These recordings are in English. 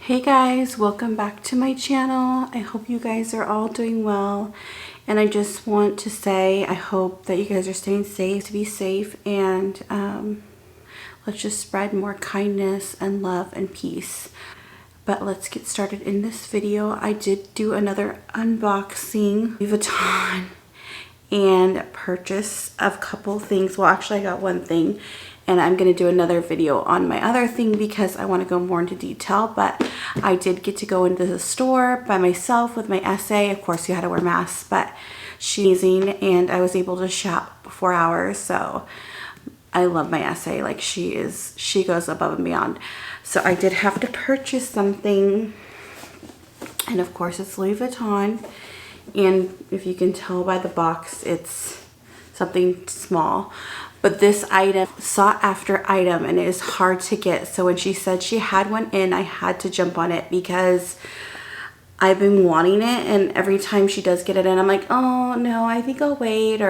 Hey guys, welcome back to my channel. I hope you guys are all doing well, and I just want to say I hope that you guys are staying safe, to be safe, and let's just spread more kindness and love and peace. But let's get started in this video. I did do another unboxing Louis Vuitton and purchase of a couple things. Well, actually I got one thing, and I'm going to do another video on my other thing because I want to go more into detail. But I did get to go into the store by myself with my essay. Of course you had to wear masks, but she's amazing, and I was able to shop 4 hours. So I love my essay. Like, she goes above and beyond. So I did have to purchase something, and of course it's Louis Vuitton. And if you can tell by the box, it's something small. But this item, sought after item, and it is hard to get. So when she said she had one in, I had to jump on it because I've been wanting it. And every time she does get it in, I'm like, oh no, I think I'll wait.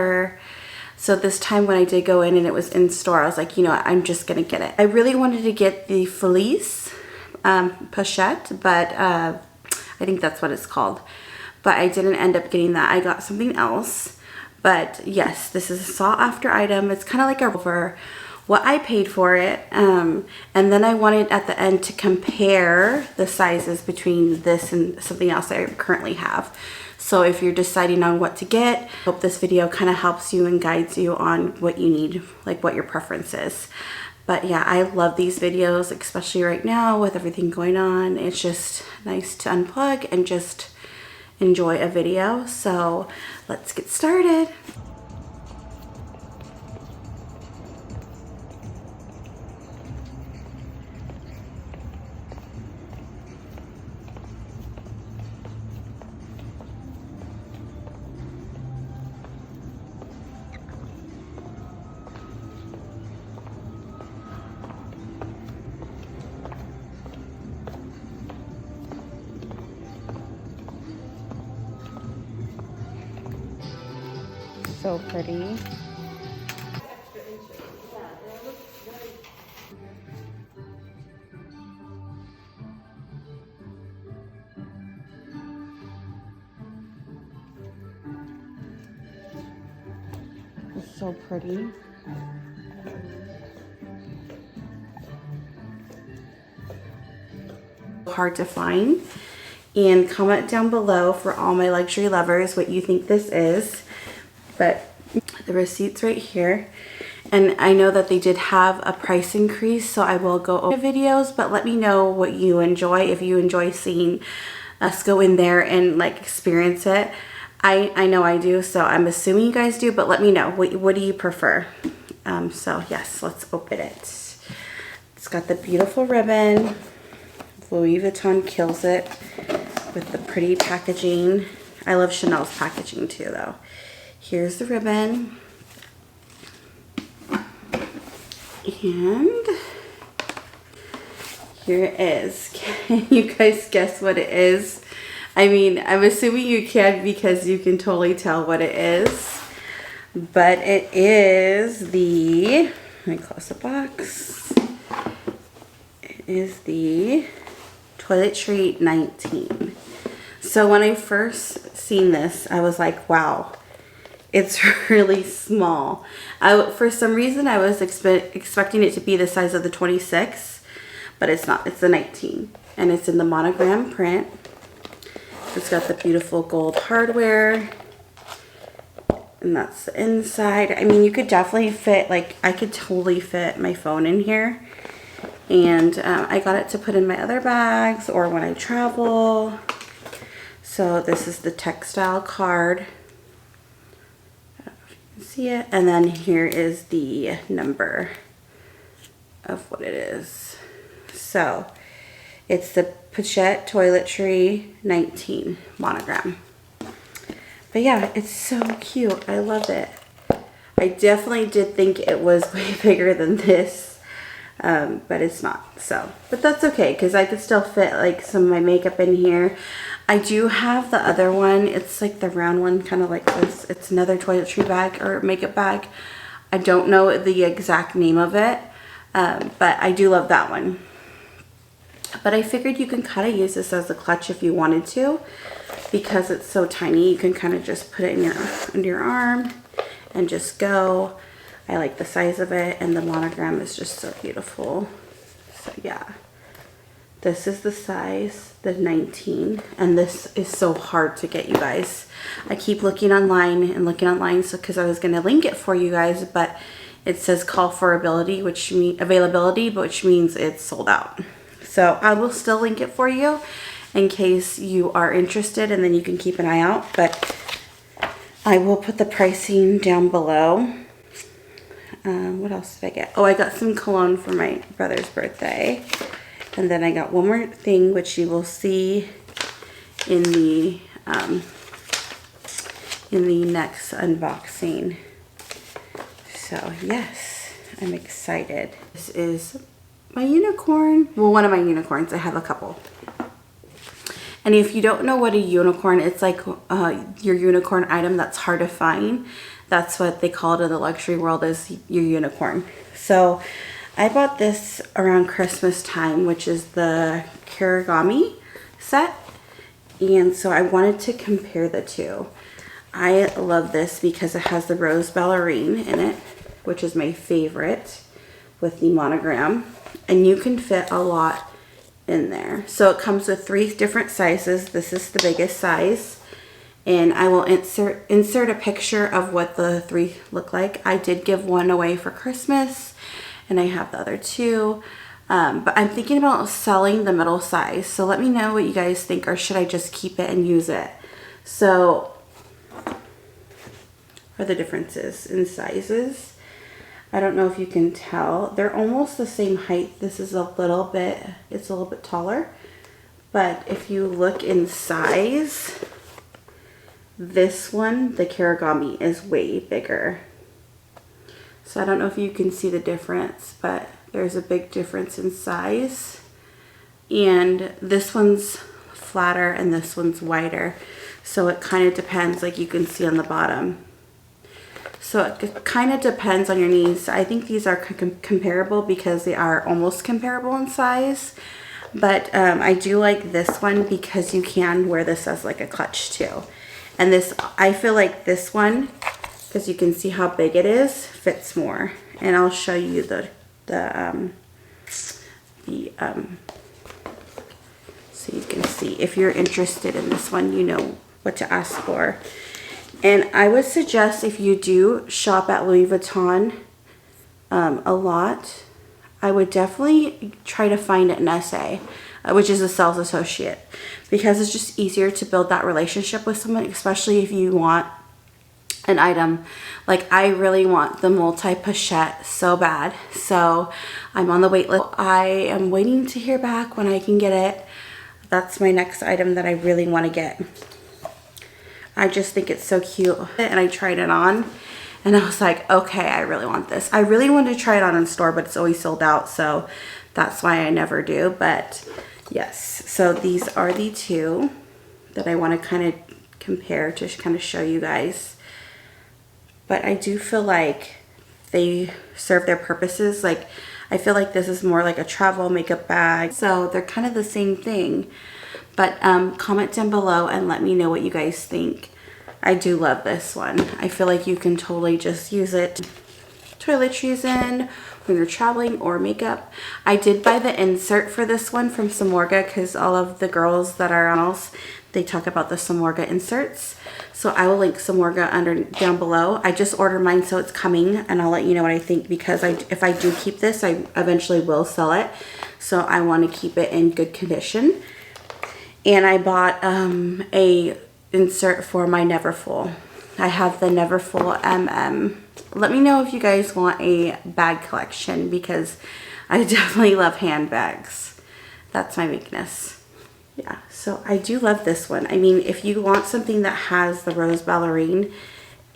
So this time when I did go in and it was in store, I was like, you know what, I'm just gonna get it. I really wanted to get the Felice pochette, but I think that's what it's called. But I didn't end up getting that. I got something else. But yes, this is a sought after item. It's kind of like over what I paid for it. And then I wanted at the end to compare the sizes between this and something else I currently have. So if you're deciding on what to get, I hope this video kind of helps you and guides you on what you need, like what your preference is. But yeah, I love these videos, especially right now with everything going on. It's just nice to unplug and just enjoy a video. So let's get started. So pretty. It's so pretty. Hard to find. And comment down below for all my luxury lovers what you think this is. But the receipt's right here, and I know that they did have a price increase, so I will go over videos, but let me know what you enjoy, if you enjoy seeing us go in there and like experience it. I know I do, so I'm assuming you guys do, but let me know what do you prefer. So yes, let's open it. It's got the beautiful ribbon. Louis Vuitton kills it with the pretty packaging. I love Chanel's packaging too though. Here's the ribbon, and here it is. Can you guys guess what it is? I mean, I'm assuming you can because you can totally tell what it is, but it is the, let me close the box. It is the Toiletry 19. So when I first seen this, I was like, wow. It's really small. For some reason, I was expecting it to be the size of the 26, but it's not. It's the 19, and it's in the monogram print. It's got the beautiful gold hardware, and that's the inside. I mean, you could definitely fit, like, I could totally fit my phone in here, and I got it to put in my other bags or when I travel. So this is the textile card. See it, and then here is the number of what it is. So it's the Pochette Toiletry 19 monogram. But yeah, it's so cute. I love it. I definitely did think it was way bigger than this, but it's not. So, but that's okay because I could still fit like some of my makeup in here. I do have the other one. It's like the round one, kind of like this. It's another toiletry bag or makeup bag. I don't know the exact name of it, but I do love that one. But I figured you can kind of use this as a clutch if you wanted to, because it's so tiny. You can kind of just put it in under your arm and just go. I like the size of it, and the monogram is just so beautiful. So yeah, this is the size, the 19, and this is so hard to get, you guys. I keep looking online so because I was going to link it for you guys, but it says call for availability, which means it's sold out. So I will still link it for you in case you are interested, and then you can keep an eye out. But I will put the pricing down below. What else did I get? Oh, I got some cologne for my brother's birthday. And then I got one more thing, which you will see in the next unboxing. So yes, I'm excited. This is my unicorn. Well, one of my unicorns. I have a couple. And if you don't know what a unicorn, it's like your unicorn item that's hard to find. That's what they call it in the luxury world, is your unicorn. So I bought this around Christmas time, which is the Kirigami set. And so I wanted to compare the two. I love this because it has the rose ballerine in it, which is my favorite, with the monogram. And you can fit a lot in there. So it comes with 3 different sizes. This is the biggest size. And I will insert a picture of what the 3 look like. I did give one away for Christmas, and I have the other 2. But I'm thinking about selling the middle size. So let me know what you guys think, or should I just keep it and use it? So, are the differences in sizes. I don't know if you can tell. They're almost the same height. This is it's a little bit taller. But if you look in size, this one, the Kirigami, is way bigger. So I don't know if you can see the difference, but there's a big difference in size. And this one's flatter and this one's wider. So it kind of depends, like you can see on the bottom. So it kind of depends on your needs. I think these are comparable because they are almost comparable in size. But I do like this one because you can wear this as like a clutch too. And this, I feel like this one, because you can see how big it is, fits more. And I'll show you so you can see. If you're interested in this one, you know what to ask for. And I would suggest, if you do shop at Louis Vuitton a lot, I would definitely try to find an SA, which is a sales associate, because it's just easier to build that relationship with someone, especially if you want an item. Like, I really want the multi-pochette so bad, so I'm on the wait list. I am waiting to hear back when I can get it. That's my next item that I really want to get. I just think it's so cute. And I tried it on and I was like, okay, I really want this. I really wanted to try it on in store, but it's always sold out, so that's why I never do. But yes, so these are the 2 that I want to kind of compare to kind of show you guys. But I do feel like they serve their purposes. Like, I feel like this is more like a travel makeup bag. So they're kind of the same thing. But comment down below and let me know what you guys think. I do love this one. I feel like you can totally just use it toiletries in when you're traveling, or makeup. I did buy the insert for this one from Samorga because all of the girls that are on they talk about the Samorga inserts. So I will link Samorga down below. I just ordered mine, so it's coming, and I'll let you know what I think, because if I do keep this, I eventually will sell it. So I want to keep it in good condition. And I bought a insert for my Neverfull. I have the Neverfull MM. Let me know if you guys want a bag collection, because I definitely love handbags. That's my weakness. Yeah, so I do love this one. I mean, if you want something that has the rose ballerine,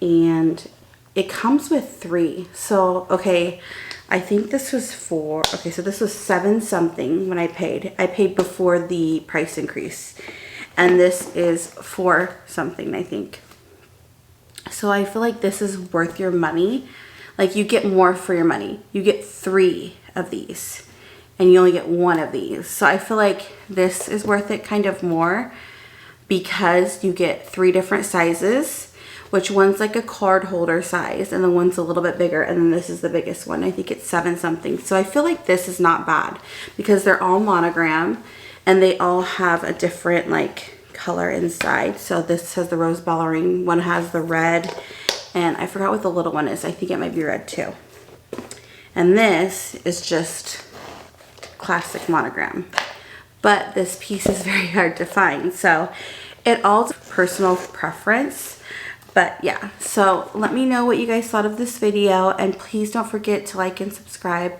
and it comes with 3. So, okay, I think this was so this was 7 something when I paid. I paid before the price increase. And this is 4 something, I think. So I feel like this is worth your money. Like, you get more for your money. You get 3 of these. and you only get one of these. So I feel like this is worth it kind of more because you get 3 different sizes, which one's like a card holder size and the one's a little bit bigger, and then this is the biggest one. I think it's 7 something. So I feel like this is not bad because they're all monogram and they all have a different like color inside. So this has the rose ballerine, one has the red, and I forgot what the little one is. I think it might be red too. And this is just classic monogram. But this piece is very hard to find. So it all personal preference. But yeah, so let me know what you guys thought of this video, and please don't forget to like and subscribe.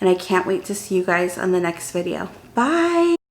And I can't wait to see you guys on the next video. Bye!